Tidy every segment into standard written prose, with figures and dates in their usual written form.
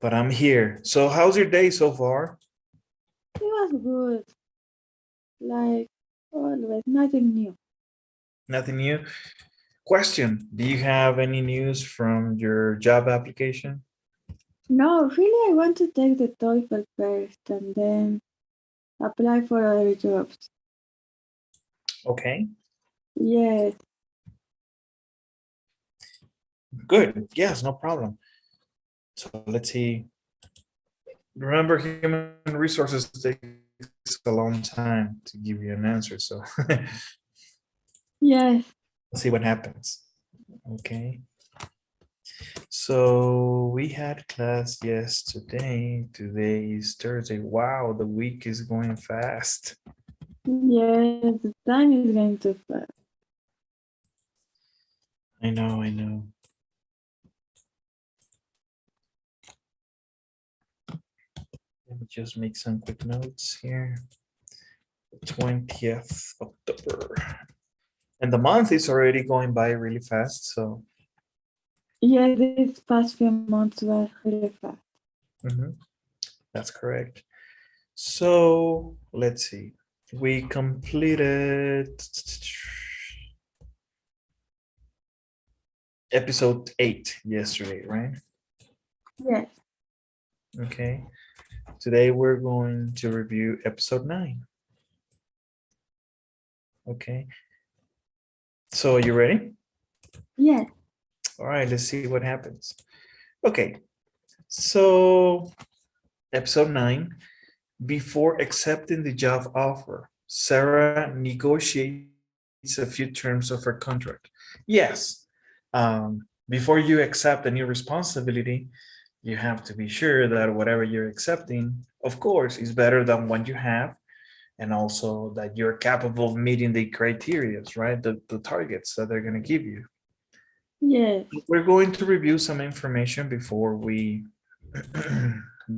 but I'm here. So how's your day so far? It was good. Like always, nothing new. Nothing new? Question, do you have any news from your job application? No, really, I want to take the TOEFL first and then apply for other jobs. Okay, Yes, good. Yes, no problem. So let's see. Remember, human resources takes a long time to give you an answer. So yes. let's see what happens. Okay. So we had class yesterday. Today is Thursday. Wow, the week is going fast. Yes, the time is going too fast. I know, I know. Let me just make some quick notes here. 20th October. And the month is already going by really fast. So Yeah, these past few months were really fast. that's correct. So let's see. We completed episode 8 yesterday, right? Yes. Okay. Today we're going to review episode 9. Okay. So you ready? Yes. All right, let's see what happens. Okay. So episode 9, before accepting the job offer, Sarah negotiates a few terms of her contract. Yes. Before you accept a new responsibility, you have to be sure that whatever you're accepting, of course, is better than what you have, and also that you're capable of meeting the criteria, right? The targets that they're going to give you. Yes. We're going to review some information before we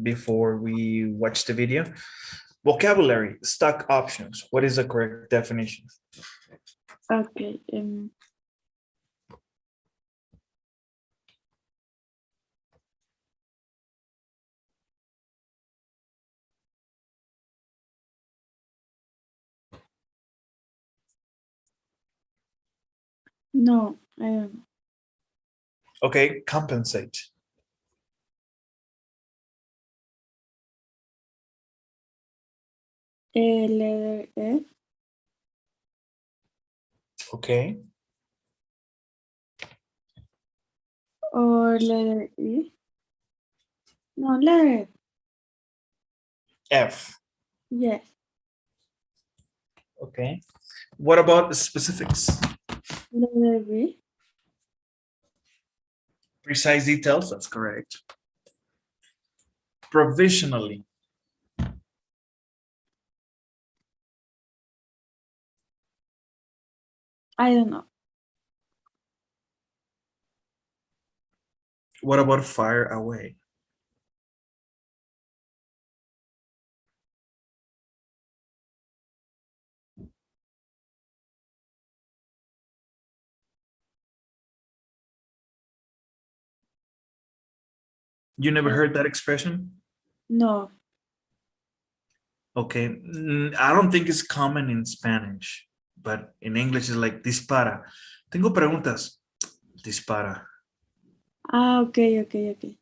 before we watch the video. Vocabulary, stock options. What is the correct definition? Okay. No, I don't know. Okay, compensate. Letter F Okay, or letter E? No, letter F. F. Yes. Okay. What about the specifics? Letter B? Precise details, that's correct. Provisionally. I don't know. What about fire away? You never heard that expression? No. Okay, I don't think it's common in Spanish, but in English it's like dispara. Tengo preguntas. Dispara. Ah, okay, okay, okay.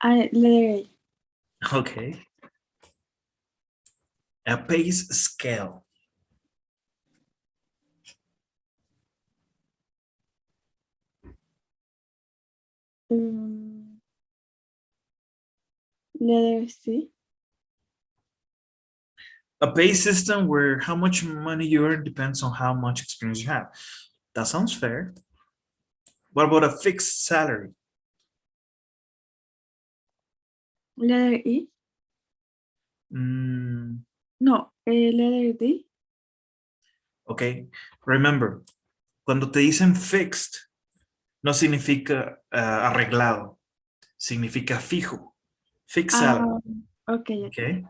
Letter A. Okay. A pace scale. Letter C. A pay system where how much money you earn depends on how much experience you have. That sounds fair. What about a fixed salary? Letter E. No, letter D. Ok, remember, cuando te dicen fixed, no significa arreglado, significa fijo. Fixed salary. Okay. Okay.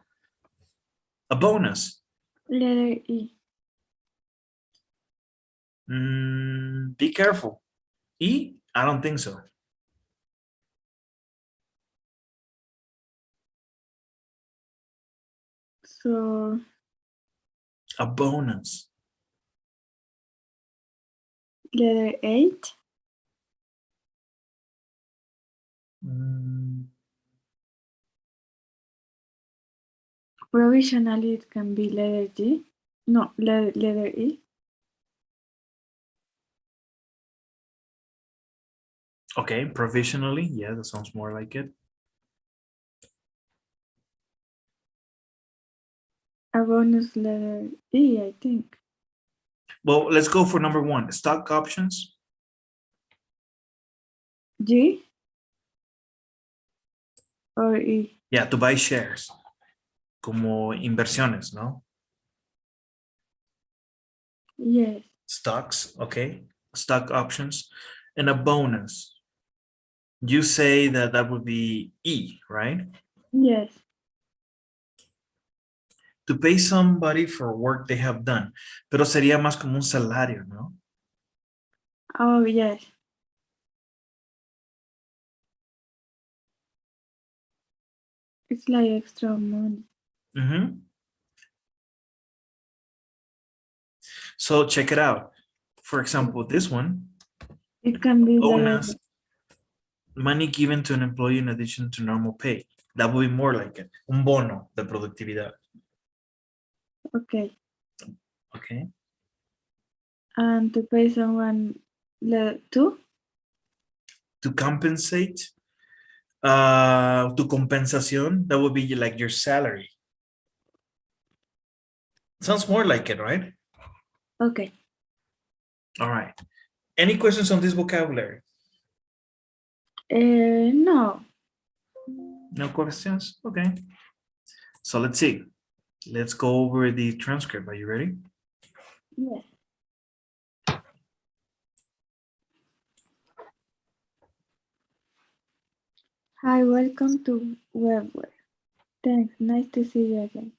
A bonus. Letter E. Be careful. E? I don't think so. So A bonus. letter 8. Mm, Provisionally, it can be letter G. No, letter E. okay, provisionally. Yeah, that sounds more like it. A bonus letter E, I think. Well, let's go for number one. Stock options. G or E? Yeah, to buy shares. Como inversiones, ¿no? Yes, Stocks, okay. Stock options. And a bonus. You say that that would be E, right? yes. To pay somebody for work they have done. Pero sería más como un salario, ¿no? Oh, yes. It's like extra money. Mhm. So check it out. For example, this one, It can be letter. bonus, money given to an employee in addition to normal pay. That would be more like it. Un bono de productividad. Okay. Okay. And to pay someone letter 2? To compensate, to compensación, that would be like your salary. Sounds more like it, right? Okay. All right. Any questions on this vocabulary? No. No questions? Okay. So let's see. Let's go over the transcript. Are you ready? Yes. Hi, welcome to Webware. Thanks, nice to see you again.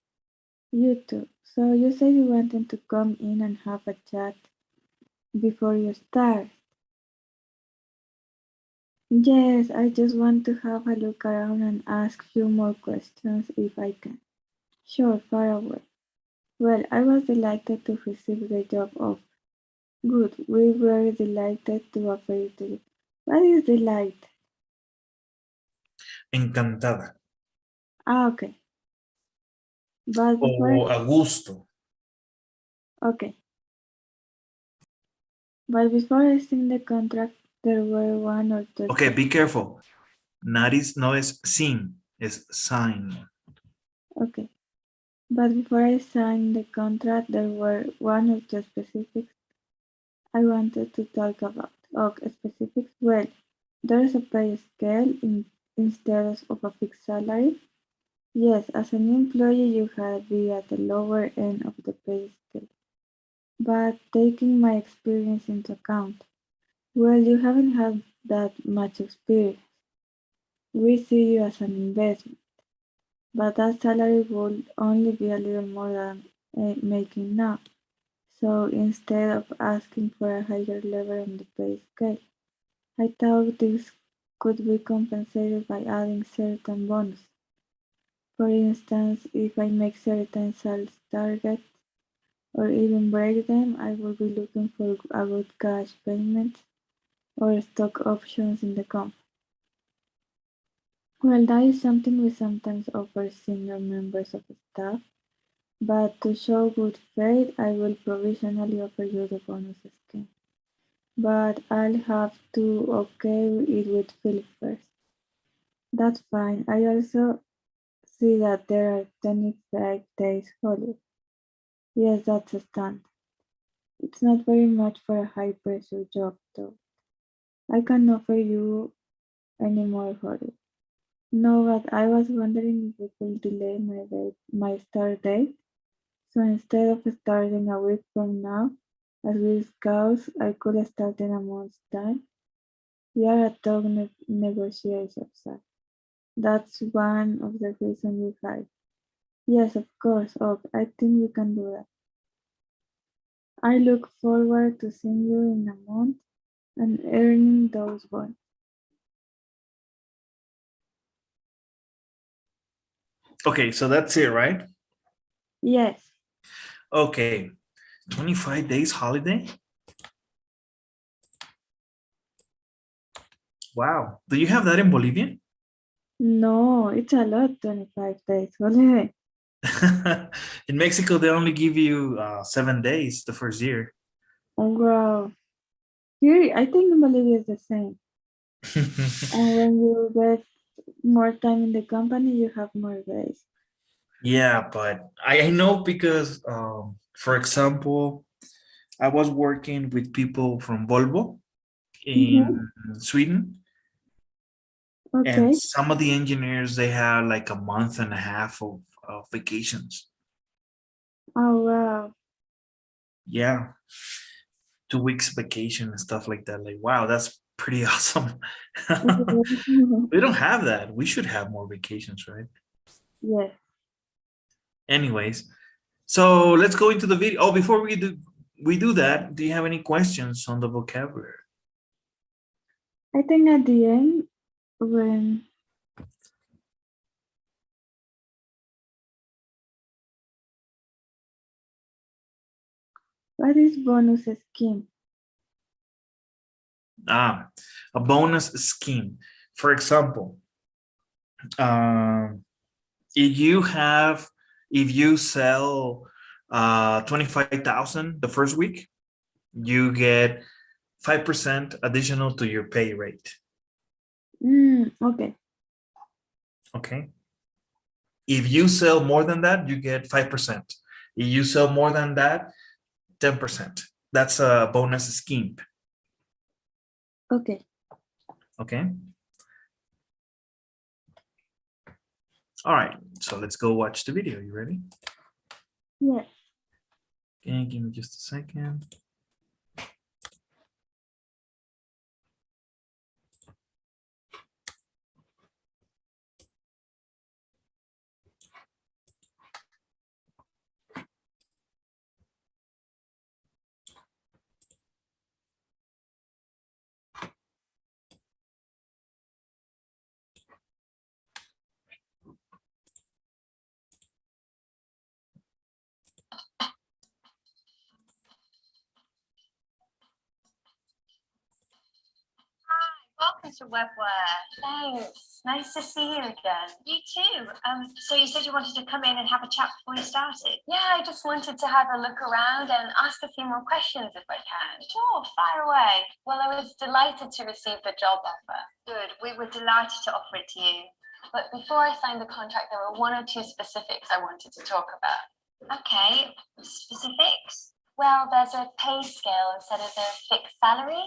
You too. So you said you wanted to come in and have a chat before you start. Yes, I just want to have a look around and ask few more questions if I can. Sure, far away. Well, I was delighted to receive the job offer. Good, we were delighted to offer it to you. What is delight? Encantada. Ah, okay. But before, O a gusto. okay. But before I signed the contract, there were one or two. Okay, be careful. Naris no es sin, es sign. Okay. But before I signed the contract, there were one or two specifics I wanted to talk about. Okay, specifics. Well, there is a pay scale instead of a fixed salary. Yes, as a new employee, you had be at the lower end of the pay scale. But taking my experience into account, well, you haven't had that much experience. We see you as an investment, but that salary will only be a little more than making now. So instead of asking for a higher level on the pay scale, I thought this could be compensated by adding certain bonuses. For instance, if I make certain sales targets or even break them, I will be looking for a good cash payment or stock options in the company. Well, that is something we sometimes offer senior members of staff, but to show good faith, I will provisionally offer you the bonus scheme. But I'll have to okay it with Philip first. That's fine. I also see that there are 25 days holiday. Yes, that's a standard. It's not very much for a high pressure job though. I can offer you any more holiday. No, but I was wondering if we could delay my start date. So instead of starting a week from now, as we discussed, I could start in a month's time. We are at talk negotiation side. That's one of the reasons we hired. Yes, of course. Oh, I think we can do that. I look forward to seeing you in a month and earning those bonds. Okay, so that's it, right? Yes. Okay, 25 days holiday? Wow, do you have that in Bolivia? No, it's a lot, 25 days holiday. In Mexico, they only give you 7 days the first year. Oh, wow. Here, I think in Bolivia is the same. And when you get more time in the company, you have more days. Yeah, but I know because, for example, I was working with people from Volvo Mhm. in Sweden, and Okay. some of the engineers they have like a month and a half of vacations. Oh, wow. Yeah, 2 weeks vacation and stuff like that. Like, wow, that's pretty awesome. We don't have that. We should have more vacations, right? Yes. Anyways, so let's go into the video. Oh, before we do that, do you have any questions on the vocabulary? I think at the end, when what is bonus scheme? Ah, a bonus scheme. For example, um, if you sell 25,000 the first week, you get 5% additional to your pay rate. Okay. Okay. If you sell more than that, you get 5%. If you sell more than that, 10%. That's a bonus scheme. Okay. Okay. All right. So let's go watch the video. You ready? Yes. Okay. Give me just a second. Welcome to Webware. Thanks. Nice to see you again. You too. So you said you wanted to come in and have a chat before you started? Yeah, I just wanted to have a look around and ask a few more questions if I can. Sure, fire away. Well, I was delighted to receive the job offer. Good. We were delighted to offer it to you. But before I signed the contract, there were one or two specifics I wanted to talk about. Okay, specifics? Well, there's a pay scale instead of a fixed salary.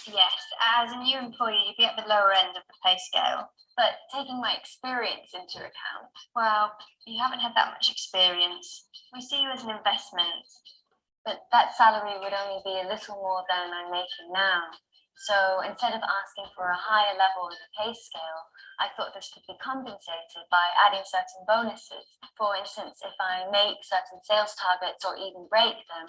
Yes, as a new employee, you'd be at the lower end of the pay scale. But taking my experience into account, well, you haven't had that much experience. We see you as an investment. But that salary would only be a little more than I'm making now. So instead of asking for a higher level of the pay scale, I thought this could be compensated by adding certain bonuses. For instance, if I make certain sales targets or even break them,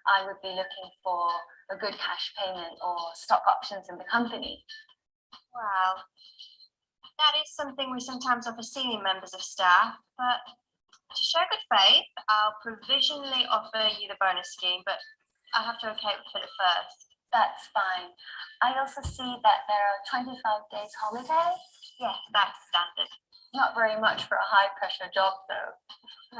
I would be looking for a good cash payment or stock options in the company. Wow, that is something we sometimes offer senior members of staff, but to show good faith, I'll provisionally offer you the bonus scheme, but I'll have to okay it with Philip first. That's fine. I also see that there are 25 days holiday. Yes, that's standard. Not very much for a high pressure job though.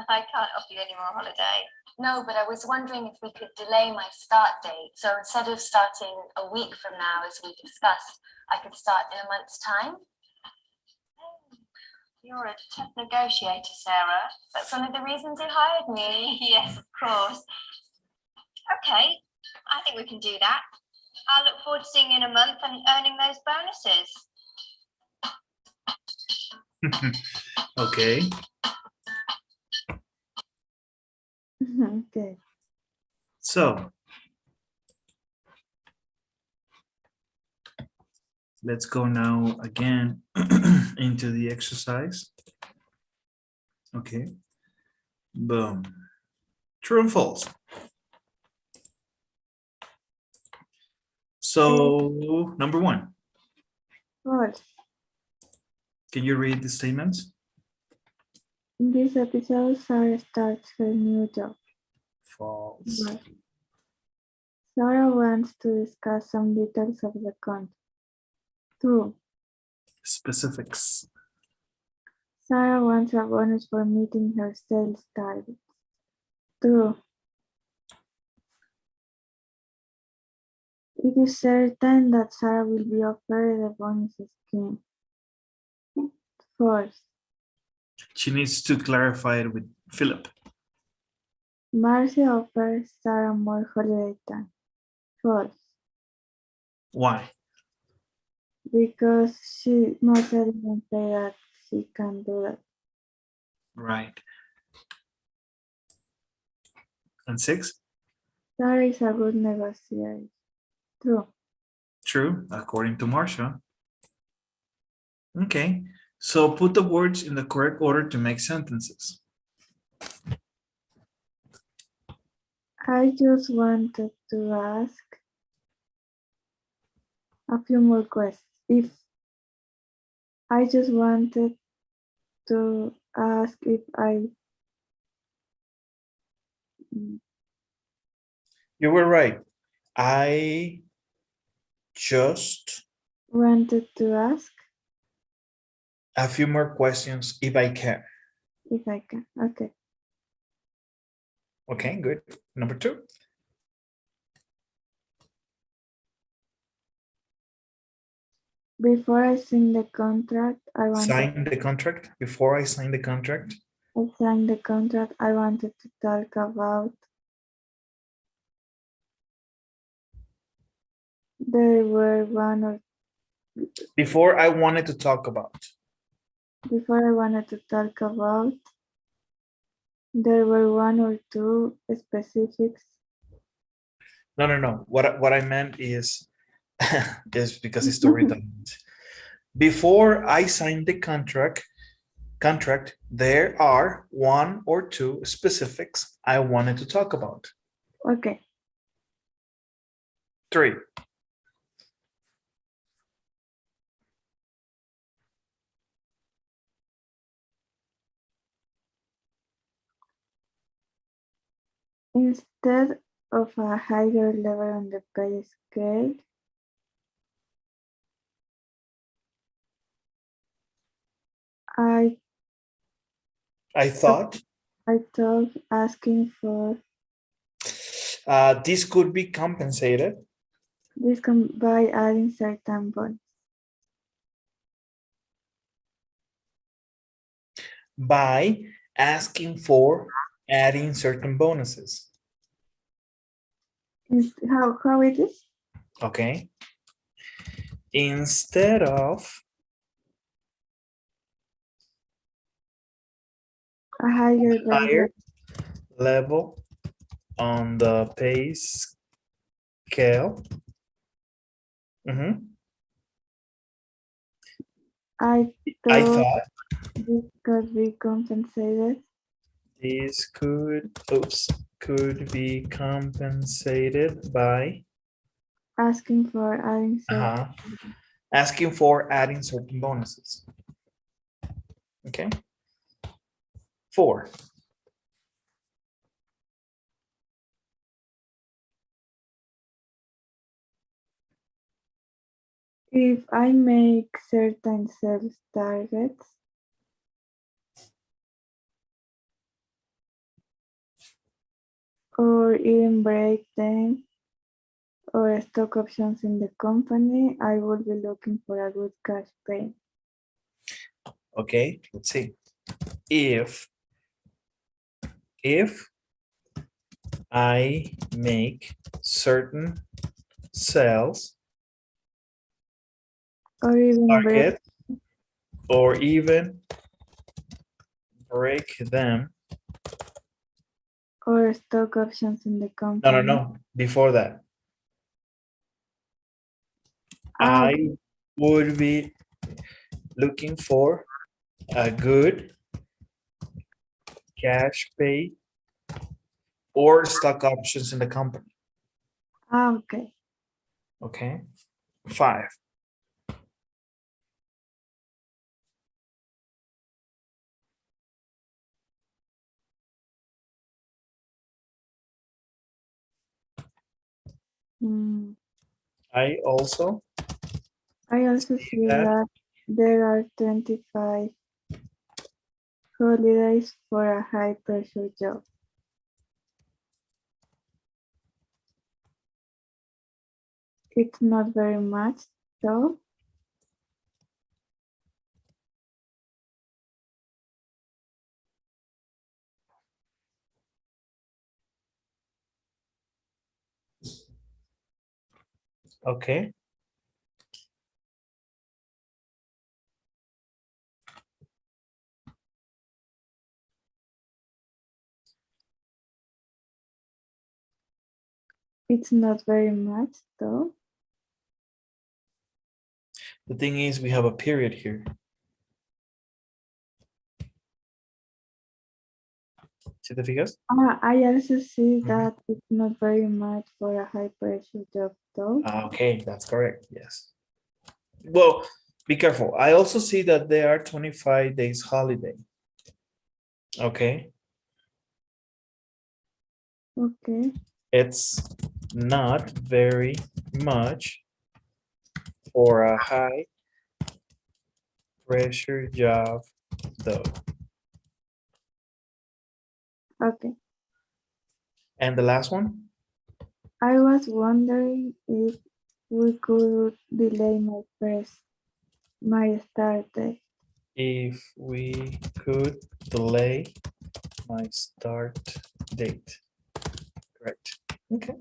I can't offer you any more holiday. No, but I was wondering if we could delay my start date. So instead of starting a week from now, as we discussed, I could start in a month's time. You're a tough negotiator, Sarah. That's one of the reasons you hired me. Yes, of course. Okay, I think we can do that. I look forward to seeing you in a month and earning those bonuses. Okay. Okay. So let's go now again into the exercise. Okay. Boom. True and false. So number one, False. can you read the statements? In this episode, Sarah starts her new job. False. False. Sarah wants to discuss some details of the contract. True. Specifics. Sarah wants a bonus for meeting her sales targets. True. It is certain that Sarah will be offered the bonus scheme. False. She needs to clarify it with Philip. Marcy offers Sarah more holiday time. False. Why? Because she must even say that she can do that. Right. And 6? Sarah is a good negotiator. True. True, according to Marsha. Okay, so put the words in the correct order to make sentences. I just wanted to ask a few more questions. I just wanted to ask if I You were right. I just wanted to ask a few more questions if I can. if I can. Okay. Okay, good. Number 2. Before I sign the contract, I wanted Sign the contract. Before I sign the contract. I signed the contract. I wanted to talk about there were one or Before I wanted to talk about. before I wanted to talk about there were one or two specifics. No. What I meant is is because it's story redundant. Before I signed the contract, there are one or two specifics I wanted to talk about. Okay. 3. Instead of a higher level on the pay scale, I thought thought asking for this could be compensated this by adding certain bonus. by asking for adding certain bonuses. How it is? Okay. Instead of A higher higher level on the pay scale. I I thought thought this could be compensated this could be compensated by asking for adding certain asking for adding certain bonuses. Okay. 4. If I make certain sales targets, or even break them, or stock options in the company, I will be looking for a good cash pay. Okay, let's see. If I make certain sales Or even target or even break them. or stock options in the company. No. Before that. Ah, I would be looking for a good cash pay or stock options in the company. okay. Okay. 5. Mm, I also I also see see that. that there are 25 holidays for a high pressure job. It's not very much, so Okay. it's not very much, though. The thing is, we have a period here. See the figures? I also see that it's not very much for a high pressure job, though. Okay, that's correct. Yes. Well, be careful. I also see that there are 25 days holiday. Okay. Okay. It's not very much for a high pressure job though. Okay. And the last one? I was wondering if we could delay my start date. If we could delay my start date. Correct. Okay.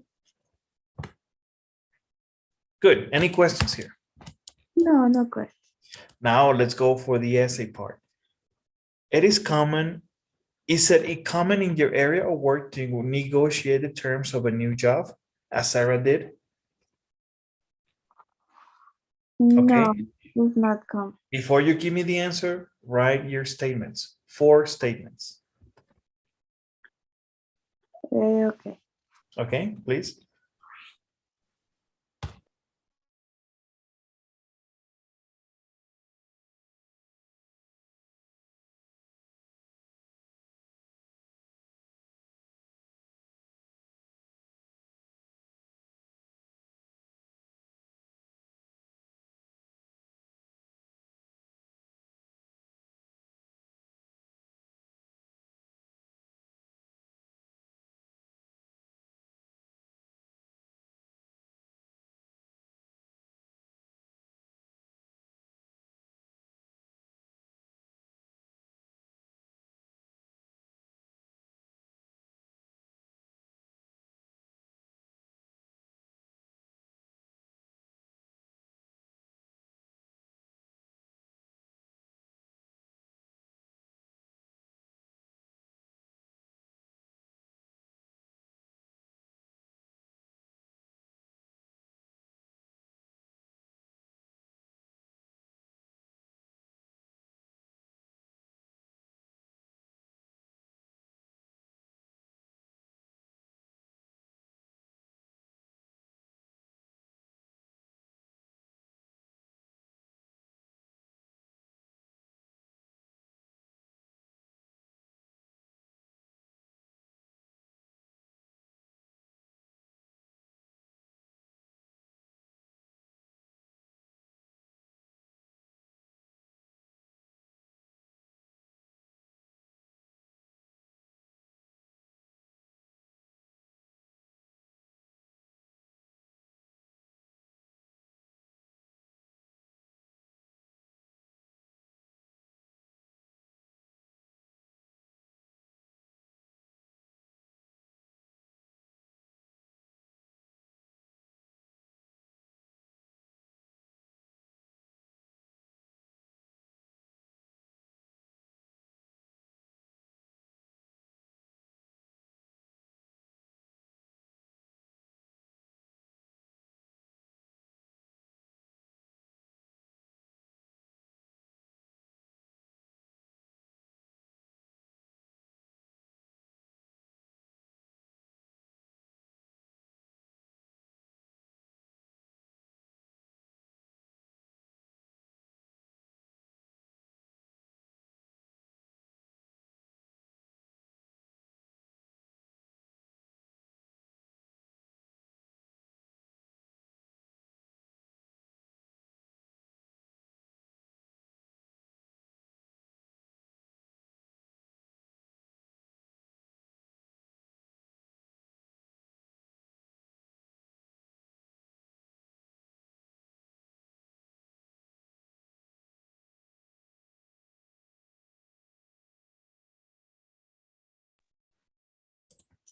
Good. Any questions here? No, no question. Now let's go for the essay part. It is common. Is it common in your area of work to negotiate the terms of a new job, as Sarah did? Okay. No, it's not come. Before you give me the answer, write your statements. 4 statements. Okay. Okay, please.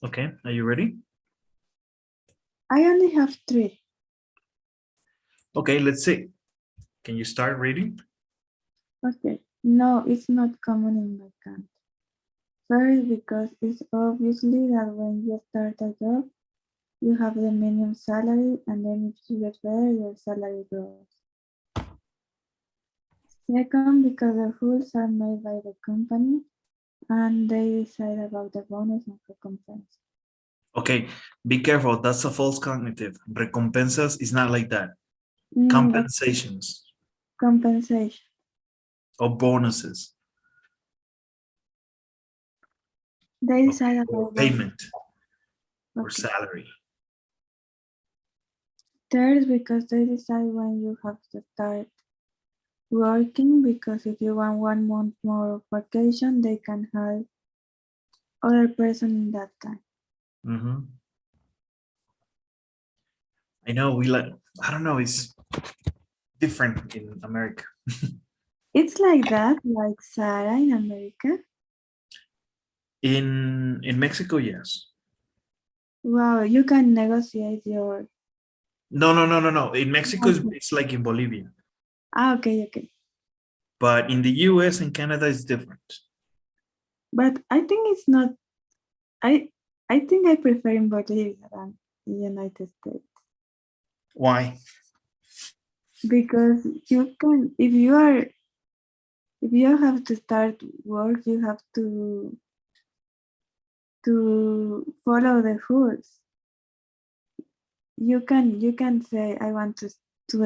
Okay, are you ready? I only have 3. Okay, let's see. Can you start reading? Okay. No, it's not common in my country. First, because it's obviously that when you start a job, you have the minimum salary, and then if you get better, your salary grows. Second, because the rules are made by the company, and they decide about the bonus and recompense. Okay, be careful. That's a false cognitive. Recompensas is not like that. What Compensations compensation? or bonuses. They Okay, decide or about bonus. payment or Okay. salary. Third, because they decide when you have to start working, because if you want 1 month more of vacation, they can hire other person in that time. Mhm. I know we like, I don't know, it's different in America. It's like that, like Sarah in America. In Mexico, yes. Wow, you can negotiate your. No. In Mexico, it's like in Bolivia. Okay. But in the US and Canada, it's different. But I think it's not. I I think I prefer in Bolivia than the United States, Why? because you can, if you have to start work, you have to follow the rules. You can say I want to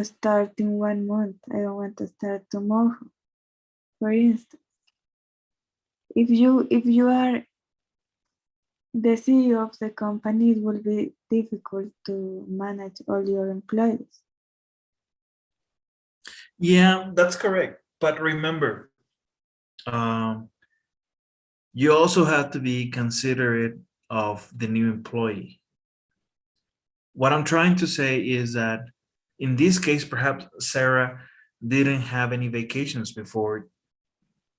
start in 1 month. I don't want to start tomorrow. For instance, if you are the CEO of the company, it will be difficult to manage all your employees. Yeah, that's correct. But remember, um, you also have to be considerate of the new employee. What I'm trying to say is that in this case, perhaps Sarah didn't have any vacations before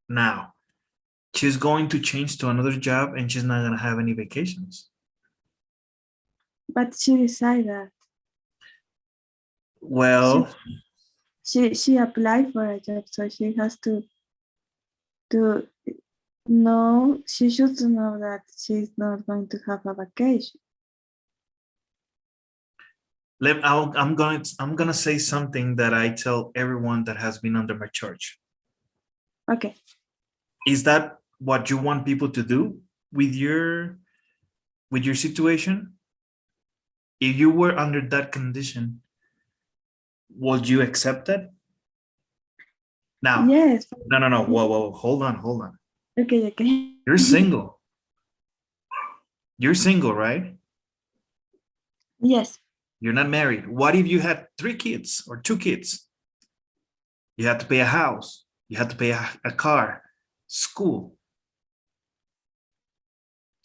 now. She's going to change to another job and she's not going to have any vacations. But she decided that Well, she applied for a job, so she has to know. She should know that she's not going to have a vacation. I'm gonna say something that I tell everyone that has been under my charge. Okay. Is that what you want people to do with your situation? If you were under that condition, would you accept it? Now, Yes. no. Whoa. Hold on. Okay. You're single. You're single, right? Yes. You're not married. What if you had 3 kids or 2 kids? You had to pay a house. You had to pay a car, school.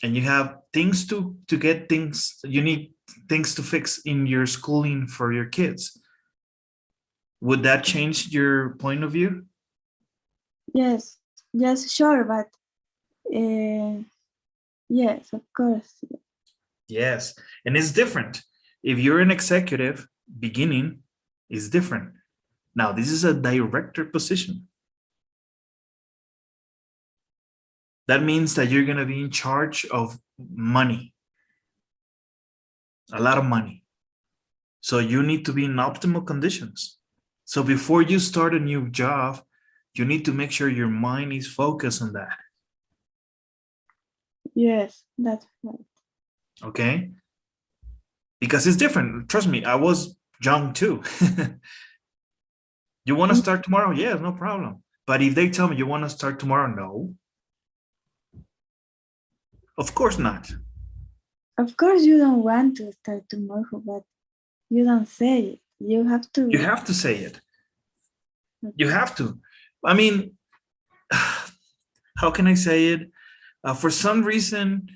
And you have things to get things, you need things to fix in your schooling for your kids. Would that change your point of view? Yes. Yes. Sure. But yes, of course. Yes. And it's different. If you're an executive, beginning is different. Now, this is a director position. That means that you're going to be in charge of money, a lot of money. So you need to be in optimal conditions. So before you start a new job, you need to make sure your mind is focused on that. Yes, that's right. Okay? Because it's different. Trust me, I was young too. You want to start tomorrow? Yeah, no problem. But if they tell me you want to start tomorrow, no. Of course not. Of course, you don't want to start tomorrow, but you don't say it. You have to. You have to say it. You have to. I mean, how can I say it? For some reason,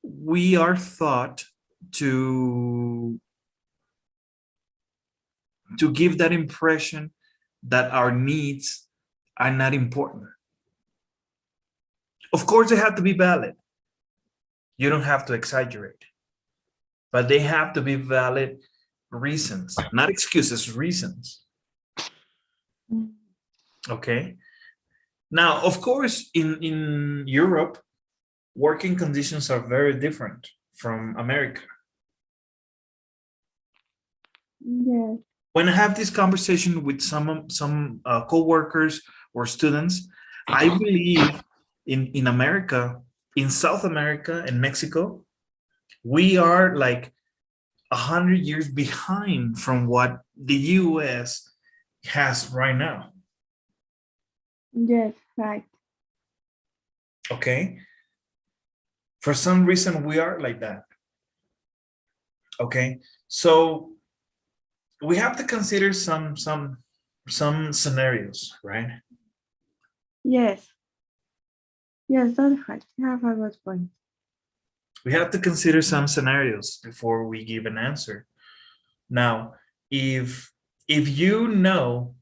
we are taught to give that impression that our needs are not important. Of course, they have to be valid. You don't have to exaggerate, but they have to be valid reasons, not excuses, reasons. Mm. Okay. Now, of course, in Europe, working conditions are very different from America. Yes. When I have this conversation with some co-workers or students, I believe in America, in South America and Mexico, we are like 100 years behind from what the US has right now. Yes, right. Okay. For some reason, we are like that. Okay. So we have to consider some scenarios, right? Yes. Yes, that's right. You have a good point. We have to consider some scenarios before we give an answer. Now, if you know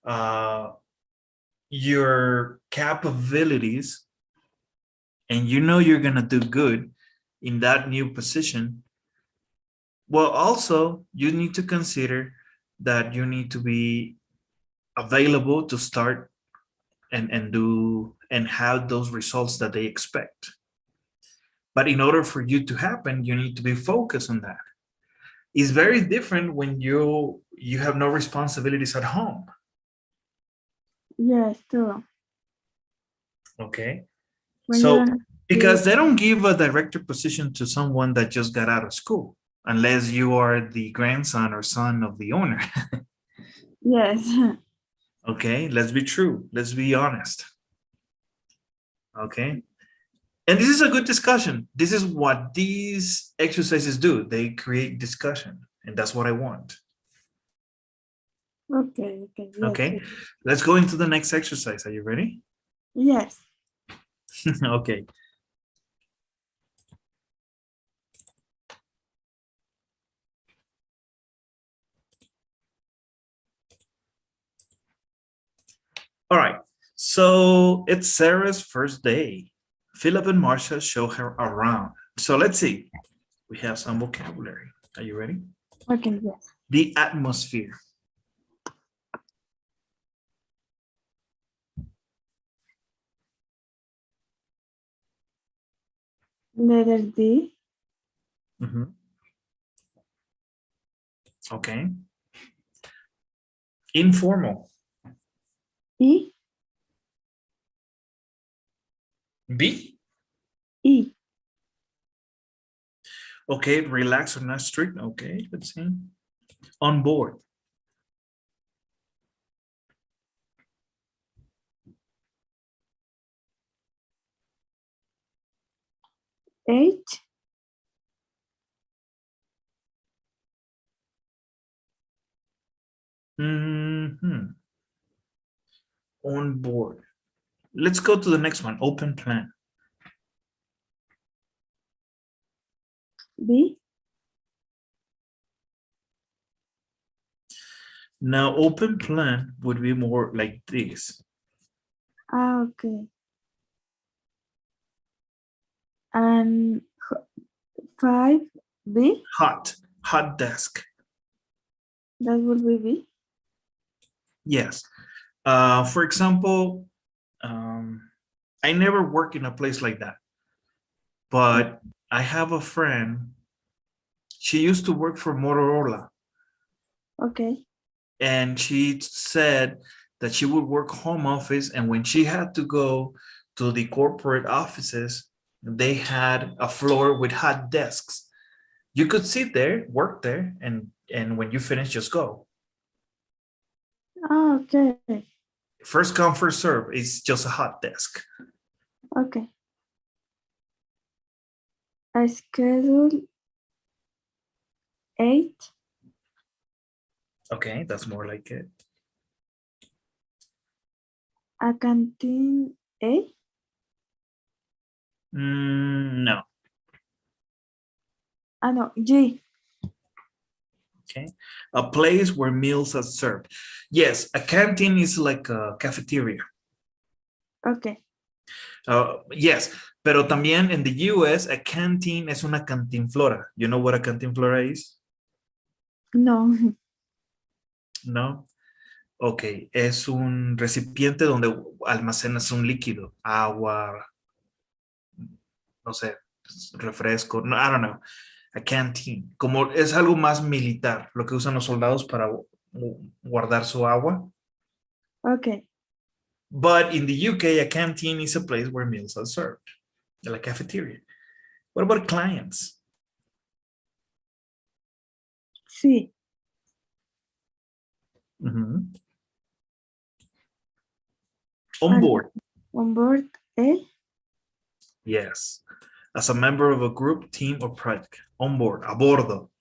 uh, your capabilities and you know you're gonna do good in that new position, well, also you need to consider that you need to be available to start and do and have those results that they expect. But in order for you to happen, you need to be focused on that. It's very different when you have no responsibilities at home. Yes, true. Okay. When you So don't have because to, they don't give a director position to someone that just got out of school, unless you are the grandson or son of the owner. yes. Okay, let's be true. Let's be honest. Okay. And this is a good discussion. This is what these exercises do. They create discussion, and that's what I want. Okay, okay, yes. Okay, let's go into the next exercise. Are you ready? Yes. Okay. All right. So it's Sarah's first day. Philip and Marcia show her around. So let's see. We have some vocabulary. Are you ready? Okay, yes. The atmosphere. Letter D. Mhm. Okay. Informal. E. B. E. Okay. Relaxed or not strict. Okay. Let's see. On board. H. Mhm. On board. Let's go to the next one. Open plan. B. Now, open plan would be more like this. Ah, okay. And 5. B. Hot desk. That will be B. Yes. For example, I never work in a place like that, but I have a friend. She used to work for Motorola, Okay. and she said that she would work home office, and when she had to go to the corporate offices, they had a floor with hot desks. You could sit there, work there, and when you finish, just go. Ah, okay. First come, first serve. It's just a hot desk. Okay. A schedule 8. Okay, that's more like it. A canteen A. No. Ah, no. G. Okay. A place where meals are served. Yes, a canteen is like a cafeteria. Okay. Yes, pero también in the US, a canteen es una cantinflora. You know what a cantinflora is? No. No. Ok, es un recipiente donde almacenas un líquido, agua, no sé, refresco, no, I don't know. A canteen, como es algo más militar, lo que usan los soldados para guardar su agua. Okay. But in the UK, a canteen is a place where meals are served, like a cafeteria. What about clients? Sí. Mhm. On Al- board, On board, eh? yes. As a member of a group, team, or project. On board, a bordo.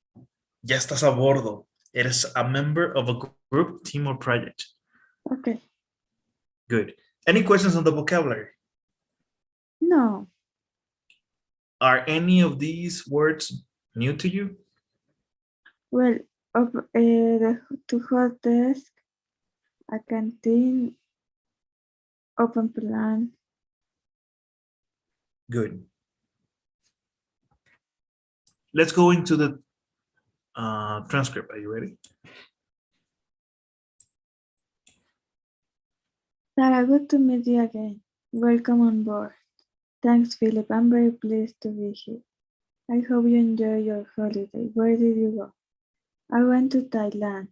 Ya estás a bordo. Eres a member of a group, team, or project. Okay. Good. Any questions on the vocabulary? No. Are any of these words new to you? Well, to hot desk, a canteen, open plan. Good. Let's go into the transcript. Are you ready? Sarah, good to meet you again. Welcome on board. Thanks, Philip. I'm very pleased to be here. I hope you enjoy your holiday. Where did you go? I went to Thailand.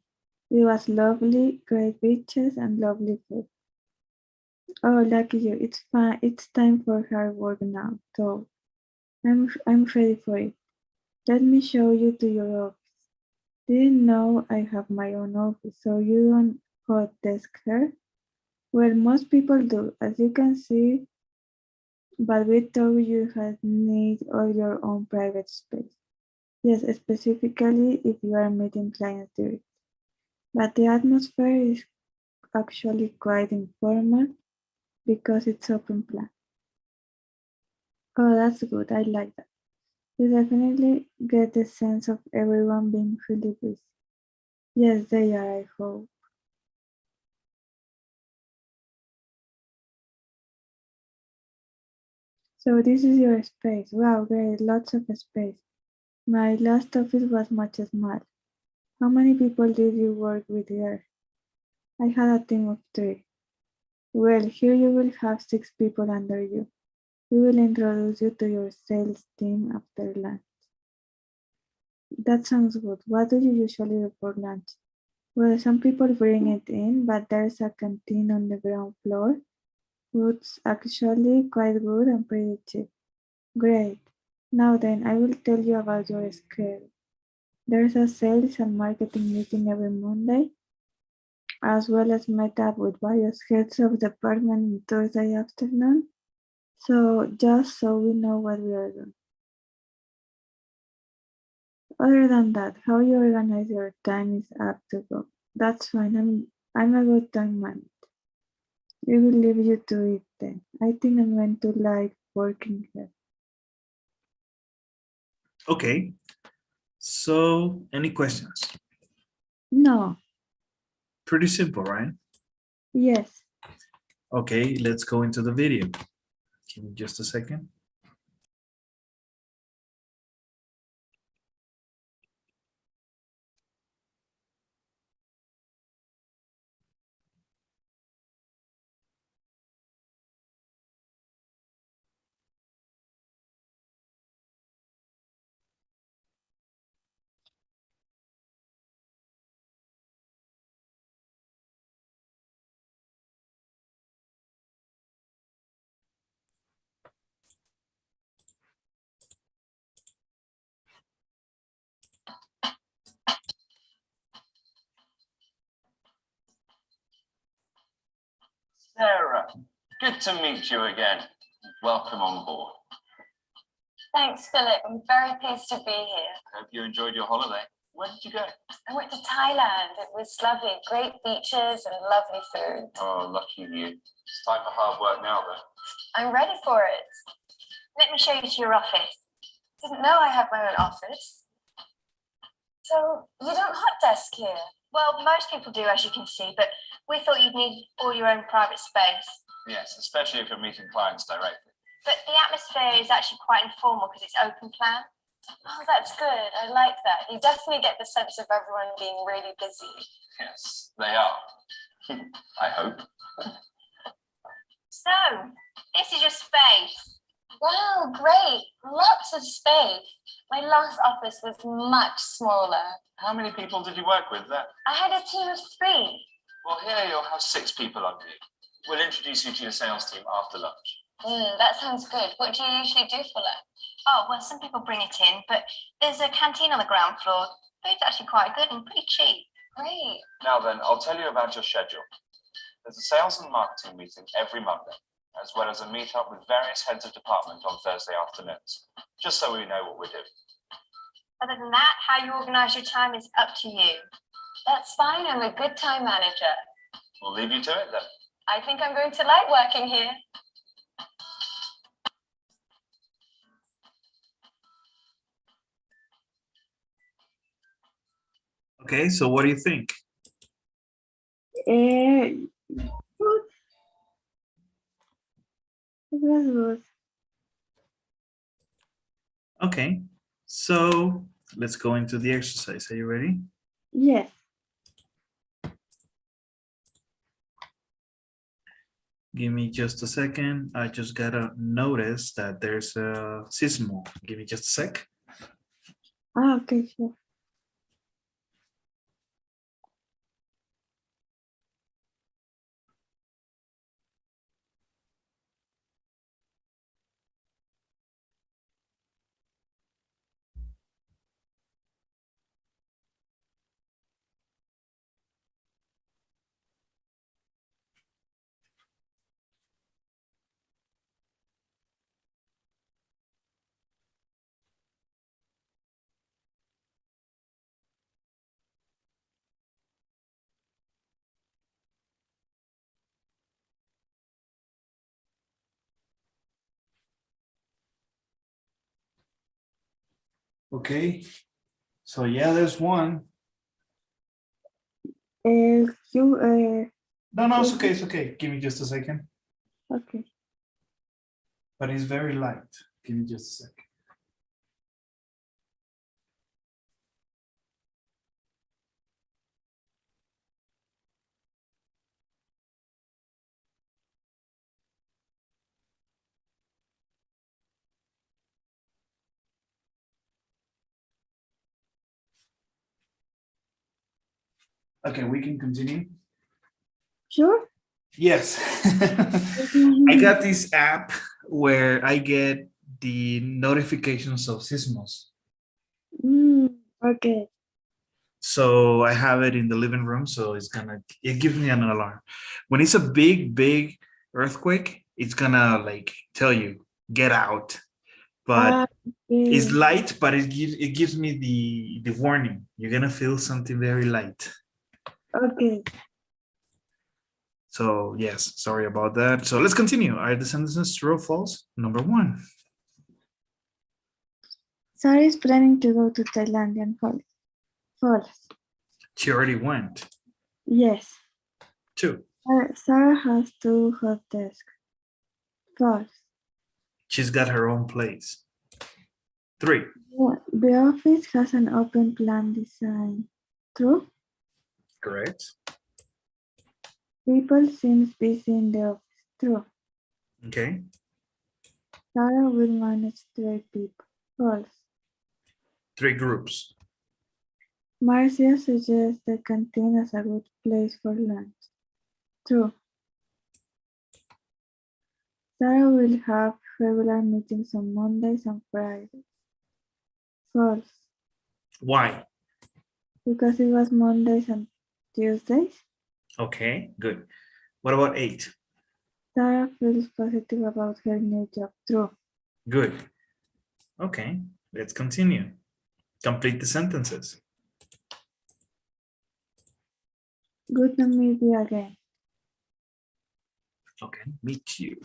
It was lovely, great beaches and lovely food. Oh, lucky you. It's fine. It's time for hard work now. So I'm ready for it. Let me show you to your office. Didn't know I have my own office, so you don't hot desk here? Well, most people do, as you can see, but we thought you had need all your own private space. Yes, specifically if you are meeting clients directly. But the atmosphere is actually quite informal because it's open plan. Oh, that's good. I like that. You definitely get the sense of everyone being really busy. Yes, they are, I hope. So this is your space. Wow, great, lots of space. My last office was much smaller. How many people did you work with here? I had a team of 3. Well, here you will have 6 people under you. We will introduce you to your sales team after lunch. That sounds good. What do you usually do for lunch? Well, some people bring it in, but there's a canteen on the ground floor. Food's actually quite good and pretty cheap. Great. Now then, I will tell you about your schedule. There's a sales and marketing meeting every Monday, as well as meet up with various heads of department on Thursday afternoon. So just so we know what we are doing. Other than that, how you organize your time is up to go. That's fine. I'm a good time man. We will leave you to it then. I think I'm going to like working here. Okay. So, any questions? No. Pretty simple, right? Yes. Okay, let's go into the video. Give me just a second. Sarah, good to meet you again. Welcome on board. Thanks, Philip. I'm very pleased to be here. Hope you enjoyed your holiday. Where did you go? I went to Thailand. It was lovely. Great beaches and lovely food. Oh, lucky you. It's time for hard work now, then. I'm ready for it. Let me show you to your office. Didn't know I had my own office. So you don't hot desk here? Well, most people do, as you can see, but we thought you'd need all your own private space. Yes, especially if you're meeting clients directly. But the atmosphere is actually quite informal because it's open plan. Oh, that's good. I like that. You definitely get the sense of everyone being really busy. Yes, they are. I hope. So, this is your space. Wow, great. Lots of space. My last office was much smaller. How many people did you work with there? I had a team of 3. Well, here you'll have 6 people under you. We'll introduce you to your sales team after lunch. That sounds good. What do you usually do for lunch? Oh, well, some people bring it in, but there's a canteen on the ground floor. Food's actually quite good and pretty cheap. Great. Now then, I'll tell you about your schedule. There's a sales and marketing meeting every Monday, as well as a meet-up with various heads of department on Thursday afternoons, just so we know what we're doing. Other than that, how you organize your time is up to you. That's fine. I'm a good time manager. We'll leave you to it then. I think I'm going to like working here. Okay, so what do you think? Good. It was good. Okay, so let's go into the exercise. Are you ready? Yes. Give me just a second. I just gotta notice that there's a sismo. Give me just a sec. Okay, sure. Okay, so yeah, there's one. You, No, it's okay, it's okay. Give me just a second. okay. But it's very light. Give me just a sec. Okay, we can continue. Sure? Yes. I got this app where I get the notifications of sismos. Okay. So I have it in the living room, so it gives me an alarm. When it's a big earthquake, it's gonna like tell you, get out. But it's Okay. light, but it gives me the warning. You're gonna feel something very light. Okay. So yes, sorry about that. So let's continue. Are the sentences true or false? Number 1. Sarah is planning to go to Thailand and holiday. False. She already went. Yes. 2. Sarah has 2 hot desks. False. She's got her own place. 3. The office has an open plan design. True? Correct. People seems busy in the office. True. Okay. Sarah will manage 3 people. False. 3 groups. Marcia suggests the canteen as a good place for lunch. True. Sarah will have regular meetings on Mondays and Fridays. False. Why? Because it was Mondays and Tuesdays. Okay, good. What about 8? Sarah feels positive about her new job. True. Good. Okay, let's continue. Complete the sentences. Good to meet you again. Okay, meet you.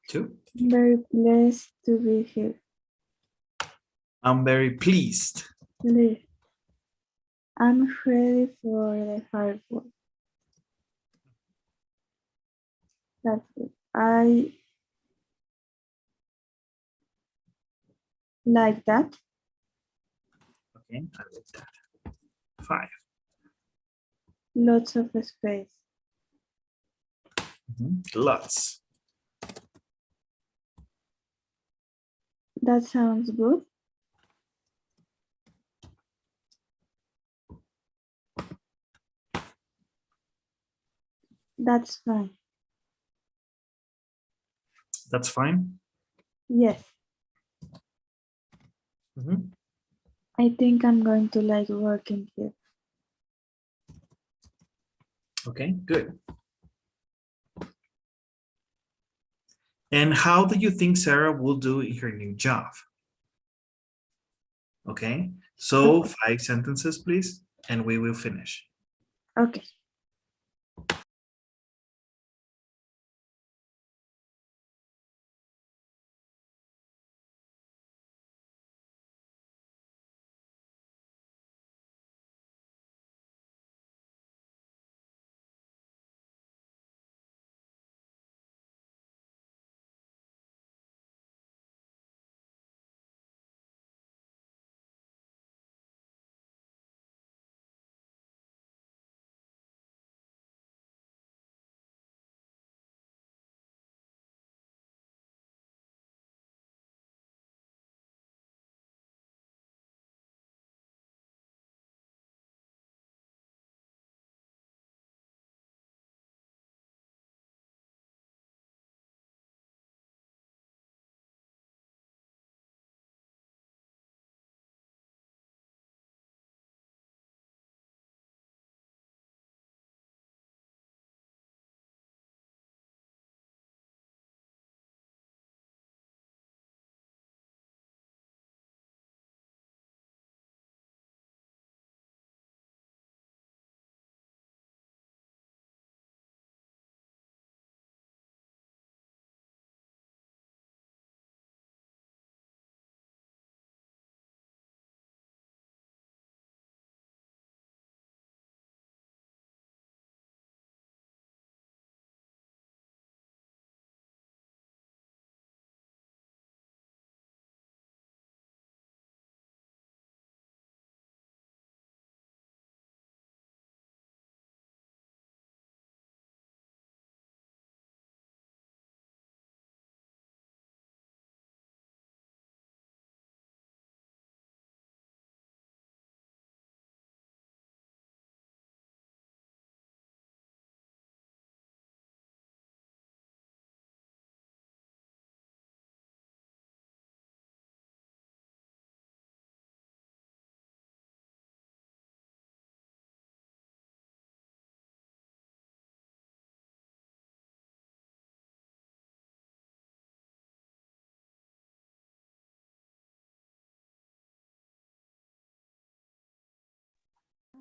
2. I'm very pleased to be here. I'm very pleased. Please. I'm ready for the hard work. That's it. I like that. Okay, I like that. 5. Lots of space. Lots. That sounds good. That's fine. That's fine. Yes, I think I'm going to like working here. Okay, good. And how do you think Sarah will do in her new job? Okay, so 5 sentences, please, and we will finish. Okay.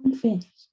I'm finished.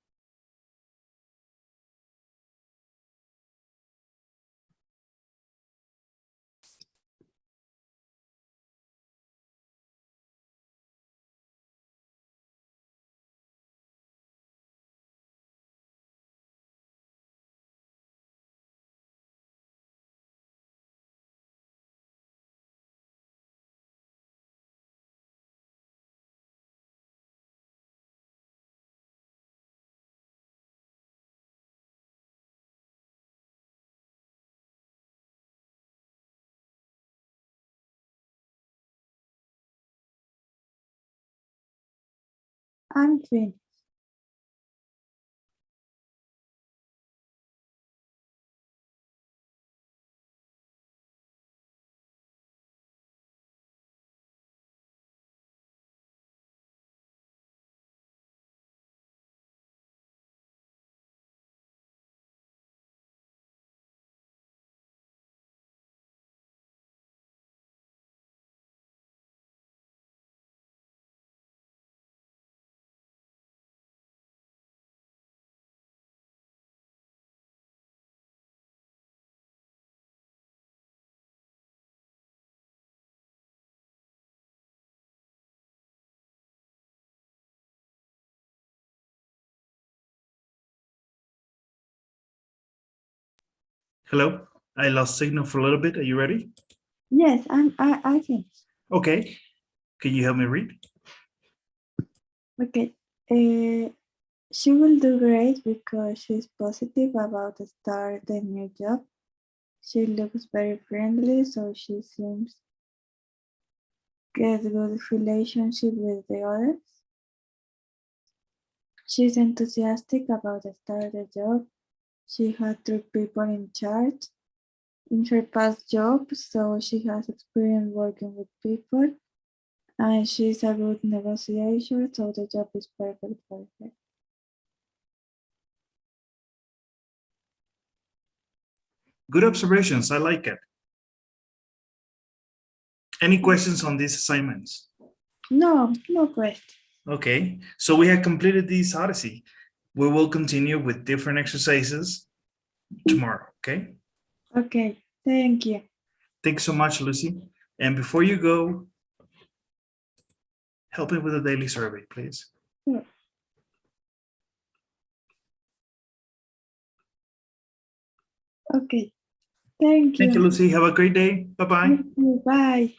I'm finished. Hello, I lost signal for a little bit. Are you ready? Yes, I can. Okay. Can you help me read? Okay. She will do great because she's positive about the start the new job. She looks very friendly, so she seems get good relationship with the others. She's enthusiastic about the start of the job. She had 3 people in charge in her past job, so she has experience working with people. And she's a good negotiator, so the job is perfect for her. Good observations. I like it. Any questions on these assignments? No question. Okay, so we have completed this Odyssey. We will continue with different exercises tomorrow, okay? Okay, thank you. Thanks so much, Lucy. And before you go, help me with the daily survey, please. Sure. Okay, thank you. Thank you, Lucy. Have a great day. Bye-bye. Bye.